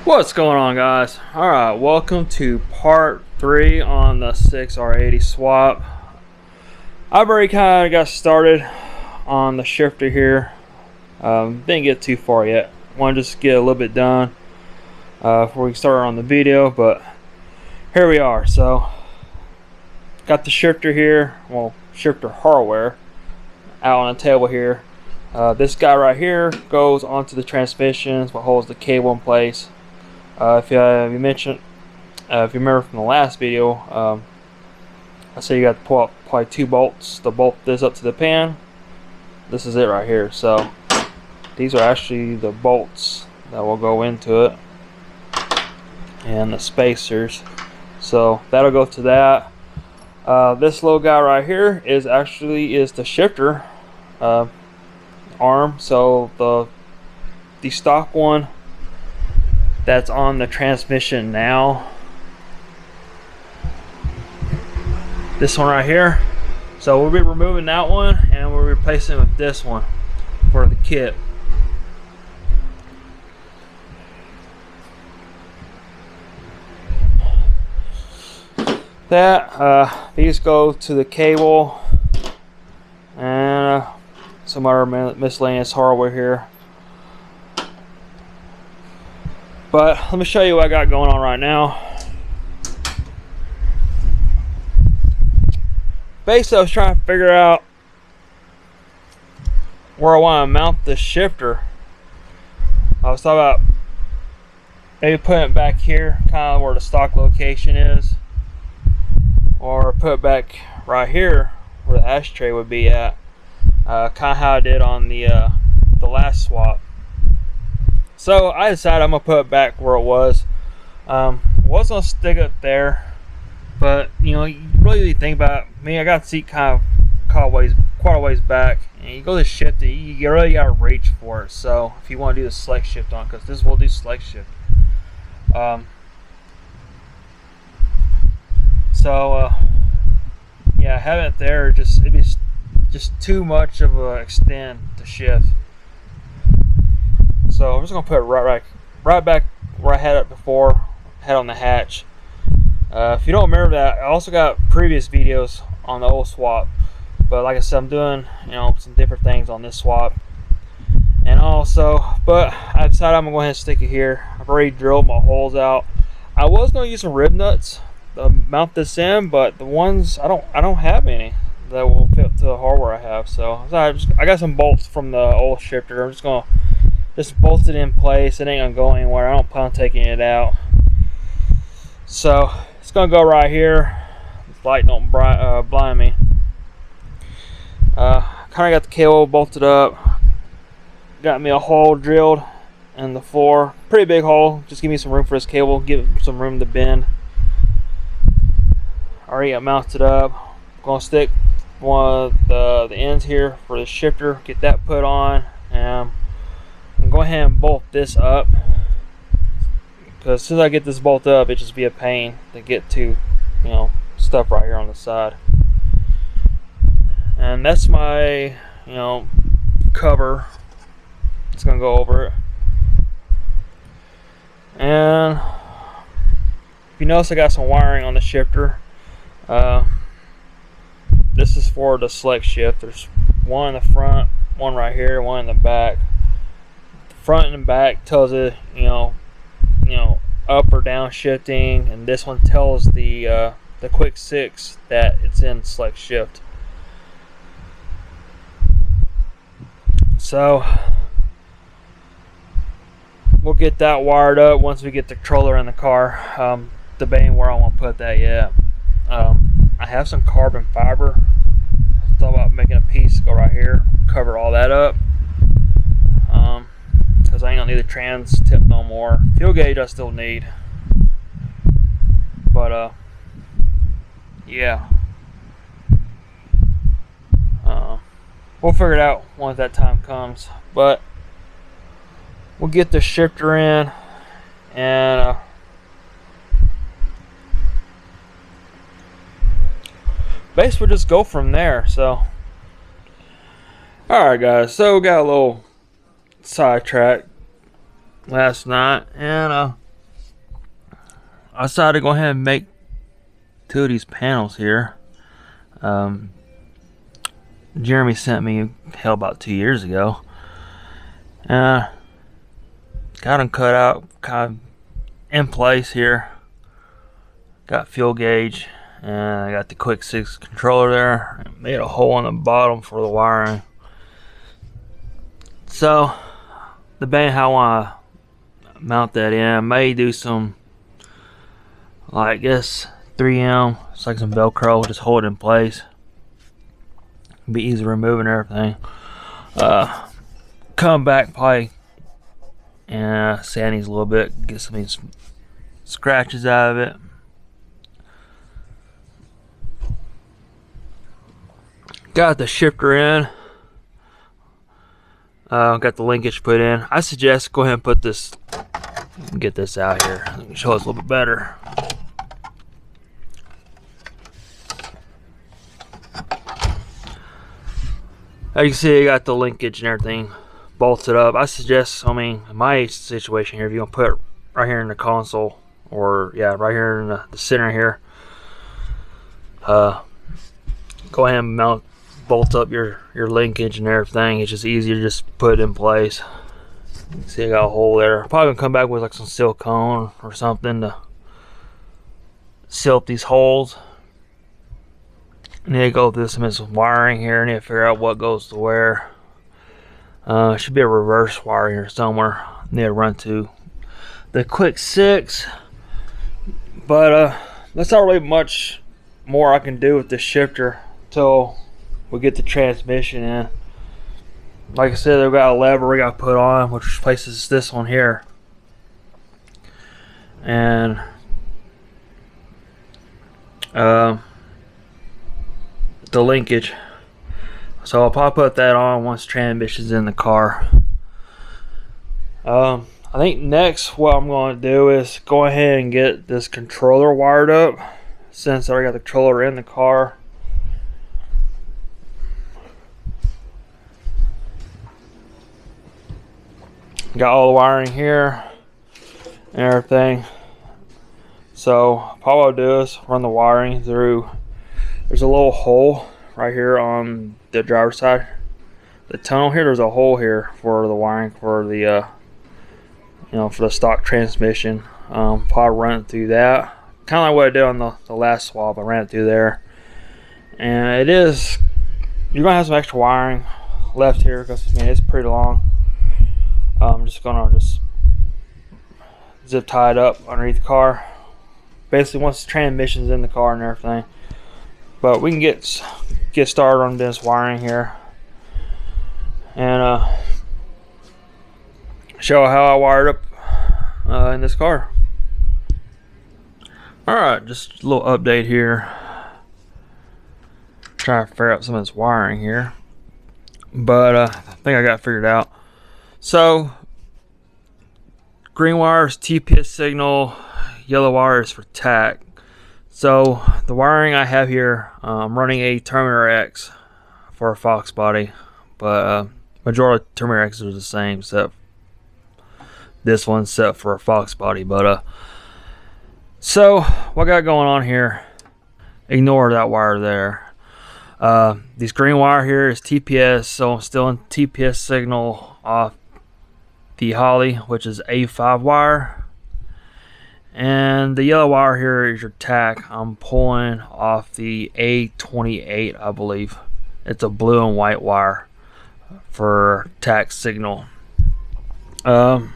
What's going on, guys? Alright, welcome to part 3 on the 6R80 swap. I've already kind of got started on the shifter here. Didn't get too far yet. Want to just get a little bit done before we start on the video, but here we are. So got the shifter here, well, shifter hardware out on the table here. This guy right here goes onto the transmission, what holds the cable in place. If you remember from the last video, I said you got to pull out probably 2 bolts to bolt this up to the pan. This is it right here. So these are actually the bolts that will go into it, and the spacers. So that'll go to that. This little guy right here is the shifter arm. So the stock one that's on the transmission now, this one right here. So we'll be removing that one and we're replacing it with this one for the kit. These go to the cable and some other miscellaneous hardware here. But let me show you what I got going on right now. Basically, I was trying to figure out where I want to mount this shifter. I was talking about maybe putting it back here, kind of where the stock location is, or put it back right here where the ashtray would be at. Kind of how I did on the last swap. So I decided I'm gonna put it back where it was. Was gonna stick it there, but you know, you really think about it. I got the seat kind of quite a ways back, and you go to shift it, you really gotta reach for it. So if you want to do the select shift on, because this will do select shift. Yeah, having it there it'd be just too much of a extend to shift. So I'm just gonna put it right back where I had it before, had on the hatch. If you don't remember that, I also got previous videos on the old swap, but like I said, I'm doing some different things on this swap. And also, but I decided I'm gonna go ahead and stick it here. I've already drilled my holes out. I was gonna use some rib nuts to mount this in, but the ones I don't have any that will fit to the hardware I have. So I got some bolts from the old shifter. I'm just gonna bolt it in place. It ain't gonna go anywhere. I don't plan on taking it out. So it's gonna go right here. This light don't blind me. Kind of got the cable bolted up. Got me a hole drilled in the floor. Pretty big hole. Just give me some room for this cable. Give it some room to bend. Already got mounted up. Gonna stick one of the ends here for the shifter. Get that put on. And go ahead and bolt this up, because as soon as I get this bolt up, it just be a pain to get to stuff right here on the side. And that's my cover. It's gonna go over it. And if you notice, I got some wiring on the shifter. This is for the select shift. There's one in the front, one right here, one in the back. Front and back tells it up or down shifting, and this one tells the quick 6 that it's in select shift. So we'll get that wired up once we get the controller in the car. Debating where I want to put that yet. I have some carbon fiber. I thought about making a piece go right here, cover all that up. Because I ain't gonna need the trans tip no more. Fuel gauge I still need, but yeah, we'll figure it out once that time comes. But we'll get the shifter in, and basically we'll just go from there. So alright guys, so we got a little sidetracked last night, and I decided to go ahead and make 2 of these panels here. Jeremy sent me, hell, about 2 years ago. Got them cut out, kind of in place here. Got fuel gauge, and I got the quick 6 controller there. Made a hole in the bottom for the wiring. So, debating how I want to mount that in. I may do some, like, I guess 3M. It's like some Velcro, just hold it in place. Be easy removing everything. Come back probably and sand these a little bit, get some of these scratches out of it. Got the shifter in. Got the linkage put in. I suggest go ahead and put this, get this out here. Let me show us a little bit better. As you can see, I got the linkage and everything bolted up. I suggest, I mean, in my situation here, if you're gonna put it right here in the console, or yeah, right here in the center here, go ahead and bolt up your linkage and everything. It's just easier to just put it in place. You can see I got a hole there. Probably gonna come back with like some silicone or something to seal up these holes. Need to go through some wiring here. Need to figure out what goes to where. Should be a reverse wire here somewhere. Need to run to the quick 6. But that's not really much more I can do with this shifter until we get the transmission in. Like I said, they've got a lever we got to put on, which replaces this one here. And the linkage, so I'll probably put that on once transmission's in the car. I think next what I'm going to do is go ahead and get this controller wired up, since I already got the controller in the car. Got all the wiring here and everything. So all I'll do is run the wiring through. There's a little hole right here on the driver's side. The tunnel here, there's a hole here for the wiring for the you know, for the stock transmission. Probably run it through that. Kind of like what I did on the last swap. I ran it through there. And it is, you're gonna have some extra wiring left here because, I mean, it's pretty long. I'm just gonna zip tie it up underneath the car. Basically, once the transmission's in the car and everything. But we can get started on this wiring here and show how I wired up in this car. Alright, just a little update here. Trying to figure out some of this wiring here. But I think I got it figured out. So, green wire is TPS signal, yellow wire is for TAC. So the wiring I have here, I'm running a Terminator X for a Foxbody, but majority of Terminator X are the same, except this one's set for a Foxbody. But so what I got going on here, ignore that wire there. This green wire here is TPS, so I'm still in TPS signal off the Holly, which is A5 wire. And the yellow wire here is your TAC. I'm pulling off the A28, I believe. It's a blue and white wire for TAC signal. Doing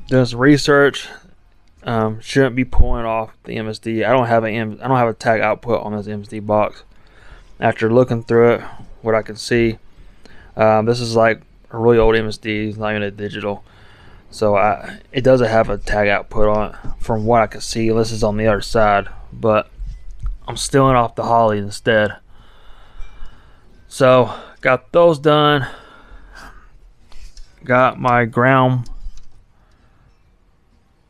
some research. Shouldn't be pulling off the MSD. I don't have a TAC output on this MSD box. After looking through it, what I can see, this is like a really old MSD. It's not even a digital. So it doesn't have a tag output on it from what I can see, unless it's on the other side. But I'm stealing off the Holly instead. So got those done. Got my ground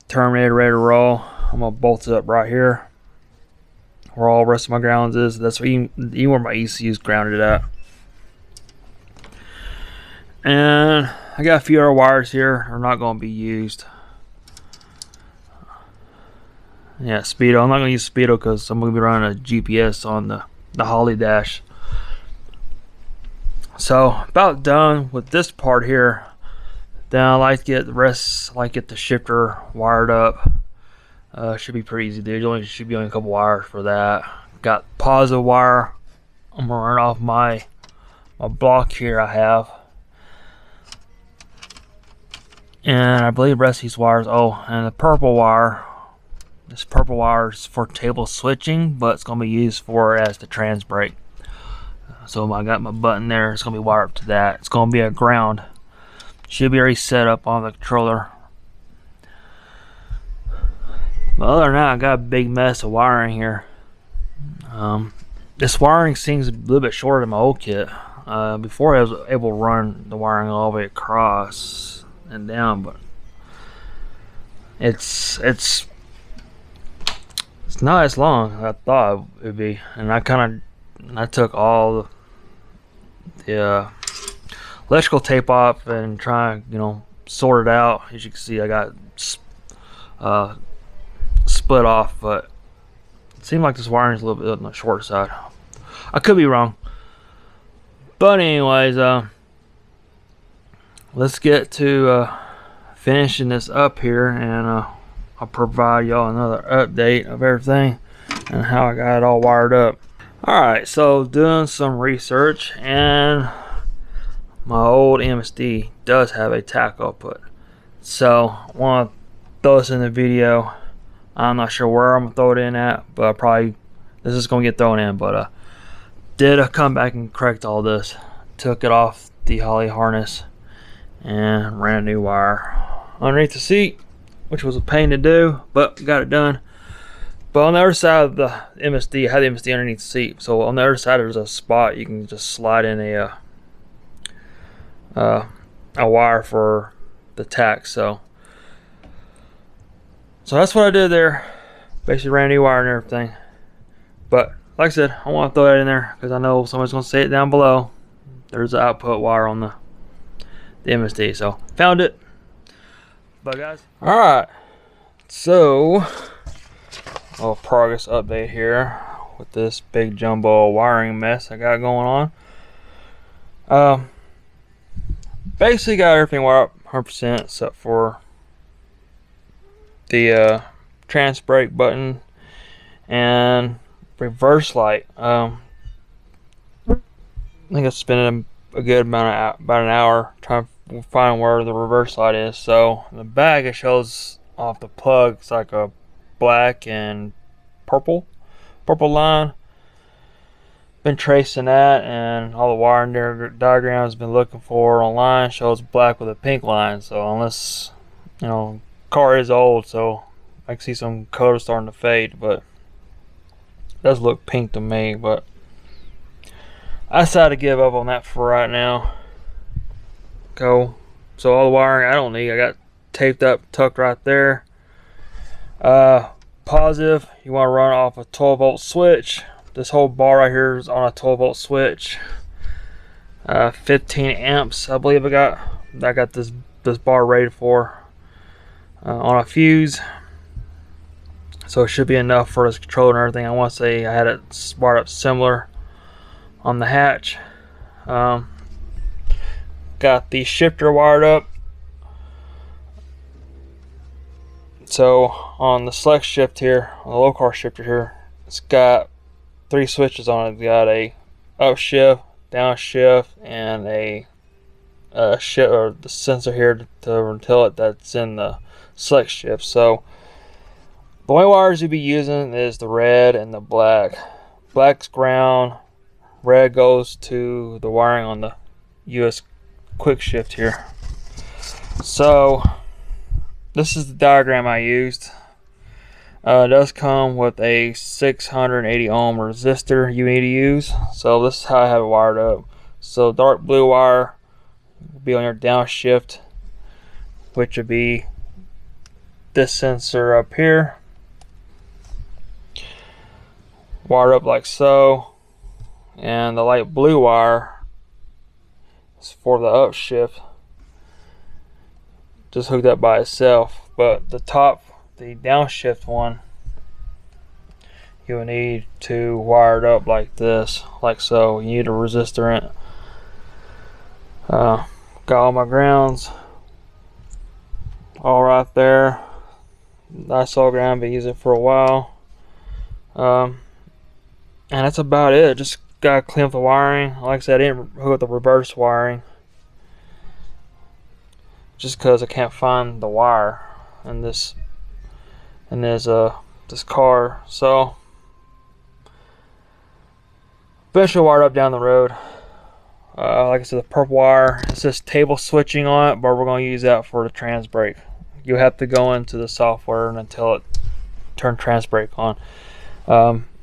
Terminator ready to roll. I'm gonna bolt it up right here where all the rest of my grounds is. That's even where my ECU's grounded at. And I got a few other wires here that are not going to be used. Yeah, speedo. I'm not gonna use speedo because I'm gonna be running a GPS on the Holly dash. So about done with this part here. Then I like to get the rest. I like to get the shifter wired up. Should be pretty easy, dude. You should be only a couple wires for that. Got positive wire. I'm gonna run off my block here. I have, and I believe the rest of these wires. Oh, and the purple wire. This purple wire is for table switching, but it's gonna be used for as the trans brake. So I got my button there. It's gonna be wired up to that. It's gonna be a ground. Should be already set up on the controller. But other than that, I got a big mess of wiring here. This wiring seems a little bit shorter than my old kit. Before I was able to run the wiring all the way across and down, but it's not as long as I thought it would be. And I took all the electrical tape off and try, sort it out. As you can see, I got split off, but it seemed like this wiring is a little bit on the short side. I could be wrong, but anyways, let's get to finishing this up here, and I'll provide y'all another update of everything and how I got it all wired up. Alright, so doing some research, and my old MSD does have a tack output, so I want to throw this in the video. I'm not sure where I'm gonna throw it in at, but probably this is gonna get thrown in. But did come back and correct all this. Took it off the Holly harness and ran a new wire underneath the seat, which was a pain to do, but got it done. But on the other side of the MSD, I had the MSD underneath the seat, so on the other side there's a spot you can just slide in a wire for the tack. So that's what I did there. Basically ran a new wire and everything. But like I said, I want to throw that in there because I know somebody's going to say it down below. There's the output wire on the MSD. So found it. But guys, alright. So a progress update here with this big jumbo wiring mess I got going on. Basically got everything wired up 100% except for the trans brake button and reverse light. I think I spent a good amount of about an hour trying to find where the reverse light is. So in the back it shows off the plug. It's like a black and purple line. Been tracing that, and all the wiring diagrams been looking for online shows black with a pink line. So unless car is old, so I can see some color starting to fade, but it does look pink to me. But I decided to give up on that for right now. So all the wiring I don't need, I got taped up, tucked right there. Positive, you want to run off a 12-volt switch. This whole bar right here is on a 12-volt switch. 15 amps, I believe I got this bar rated for. On a fuse, so it should be enough for this controller and everything. I want to say I had it wired up similar on the hatch. Got the shifter wired up. So on the select shift here, on the Lokar shifter here, it's got 3 switches on it. It's got a upshift, downshift, and a shift, or the sensor here to tell it that's in the select shift. So the only wires you'll be using is the red and the black. Black's ground, red goes to the wiring on the US quick shift here. So this is the diagram I used. It does come with a 680 ohm resistor you need to use. So this is how I have it wired up. So dark blue wire will be on your downshift, which would be this sensor up here, wired up like so, and the light blue wire is for the upshift, just hooked up by itself. But the downshift one you would need to wire it up like this, like so. You need a resistor in it. Got all my grounds all right there. Nice all ground, been using it for a while. And that's about it. Just gotta clean up the wiring. Like I said, I didn't hook up the reverse wiring just because I can't find the wire in this car. So eventually wire it up down the road. Like I said, the purple wire, it says table switching on it, but we're going to use that for the trans brake. You have to go into the software and until it turn trans brake on.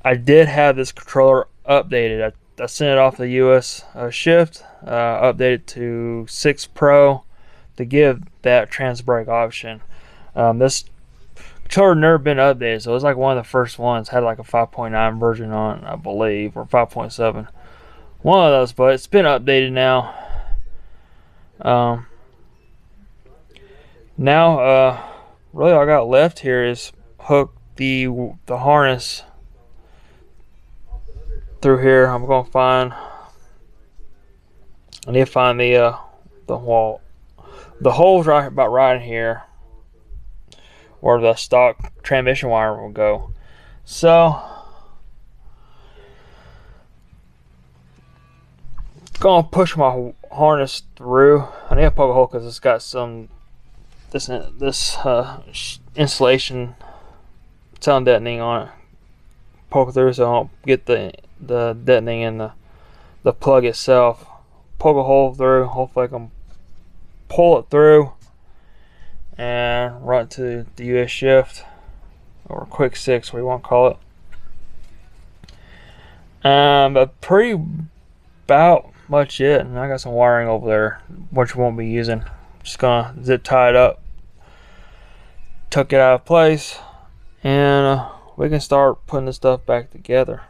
I did have this controller updated. I sent it off the US shift, updated to 6 Pro to give that trans brake option. This controller never been updated, so it was like one of the first ones. Had like a 5.9 version on it, I believe, or 5.7. One of those, but it's been updated now. Now, really all I got left here is hook the harness through here. I'm gonna find. I need to find the holes right about right in here where the stock transmission wire will go. So gonna push my harness through. I need to poke a hole because it's got some this insulation sound deadening on it. Poke through so I don't get the deadening in the plug itself. Poke a hole through. Hopefully I can pull it through and run it to the US shift or quick 6, what you want to call it. But pretty about much it. And I got some wiring over there which we won't be using. Just gonna zip tie it up, tuck it out of place, and we can start putting this stuff back together.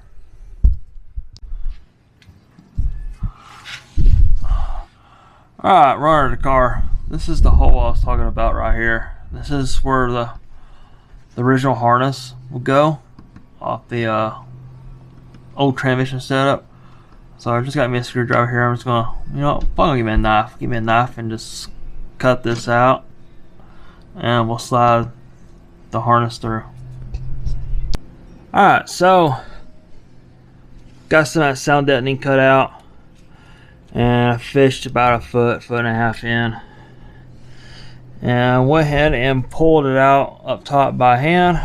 Alright, running the car. This is the hole I was talking about right here. This is where the original harness will go off the old transmission setup. So I just got me a screwdriver here. I'm just gonna, I'm gonna give me a knife. Give me a knife and just cut this out, and we'll slide the harness through. Alright, so got some of that sound deadening cut out, and I fished about a foot and a half in, and I went ahead and pulled it out up top by hand.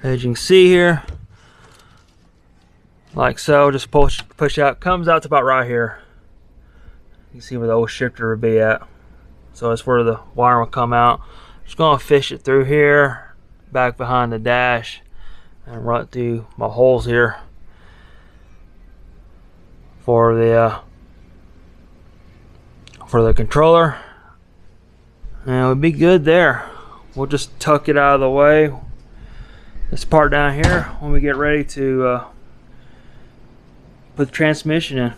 As you can see here, like so, just push out, comes out to about right here. You can see where the old shifter would be at. So that's where the wire will come out. Just gonna fish it through here, back behind the dash, and run it through my holes here for the controller, and it would be good there. We'll just tuck it out of the way. This part down here when we get ready to put the transmission in.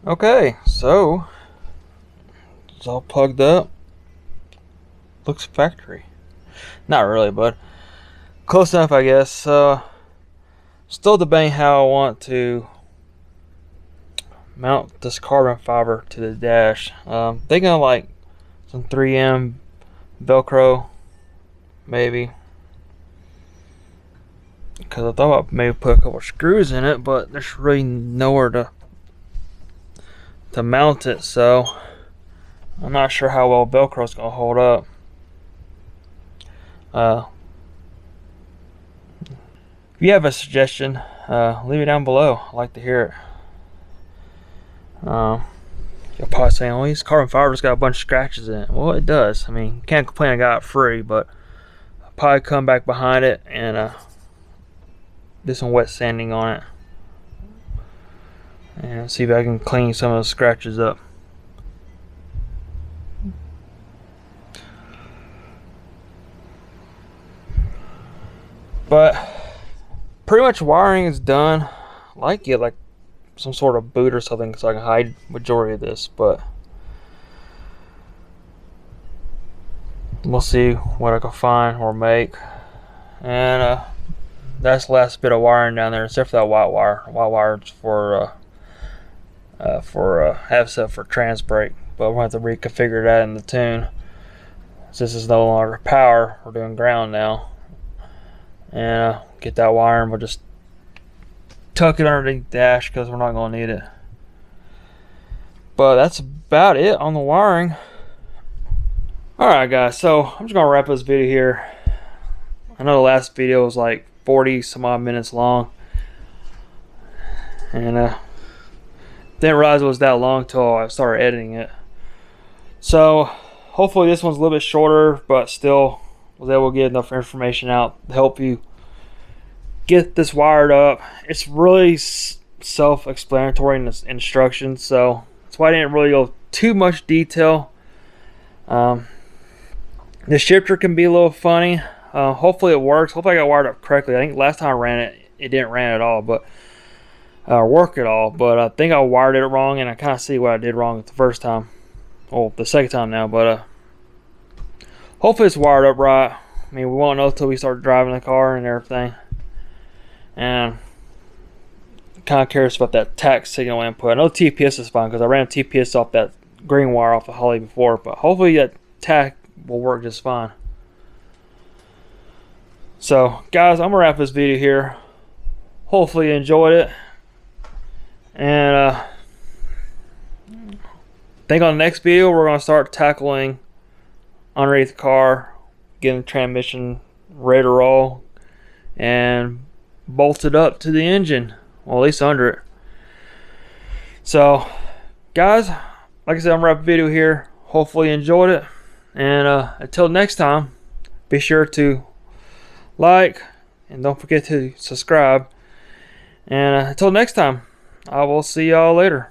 Okay, so it's all plugged up. Looks factory. Not really, but close enough, I guess. Still debating how I want to mount this carbon fiber to the dash. Thinking of like some 3M Velcro, maybe, because I thought I'd maybe put a couple screws in it, but there's really nowhere to mount it, so I'm not sure how well Velcro is going to hold up. If you have a suggestion, leave it down below. I'd like to hear it. You're probably saying, well, this carbon fiber's got a bunch of scratches in it. Well, it does. I mean, can't complain I got it free, but I'll probably come back behind it and do some wet sanding on it and see if I can clean some of the scratches up. But pretty much wiring is done. I like get like some sort of boot or something so I can hide majority of this, but we'll see what I can find or make. And that's the last bit of wiring down there, except for that white wire. White wire is for have set for trans brake, but we'll have to reconfigure that in the tune. Since this is no longer power, we're doing ground now. And get that wire, and we'll just tuck it underneath the dash because we're not going to need it. But that's about it on the wiring. Alright guys, so I'm just going to wrap this video here. I know the last video was like 40 some odd minutes long, and didn't realize it was that long until I started editing it. So hopefully this one's a little bit shorter, but still was able to get enough information out to help you get this wired up. It's really self-explanatory in the instructions, so that's why I didn't really go too much detail. The shifter can be a little funny. Hopefully it works. Hopefully I got wired up correctly. I think last time I ran it, it didn't ran at all, but work at all. But I think I wired it wrong, and I kind of see what I did wrong the first time. Well, the second time now, but hopefully it's wired up right. I mean, we won't know until we start driving the car and everything. And I'm kind of curious about that tax signal input. I know TPS is fine because I ran TPS off that green wire off the Holly before, but hopefully that tack will work just fine. So guys, I'm gonna wrap this video here. Hopefully you enjoyed it, and I think on the next video we're gonna start tackling underneath the car, getting the transmission ready to roll and bolted up to the engine, well, at least under it. So guys, like I said, I'm gonna wrap the video here. Hopefully you enjoyed it, and until next time, be sure to like and don't forget to subscribe. And until next time, I will see y'all later.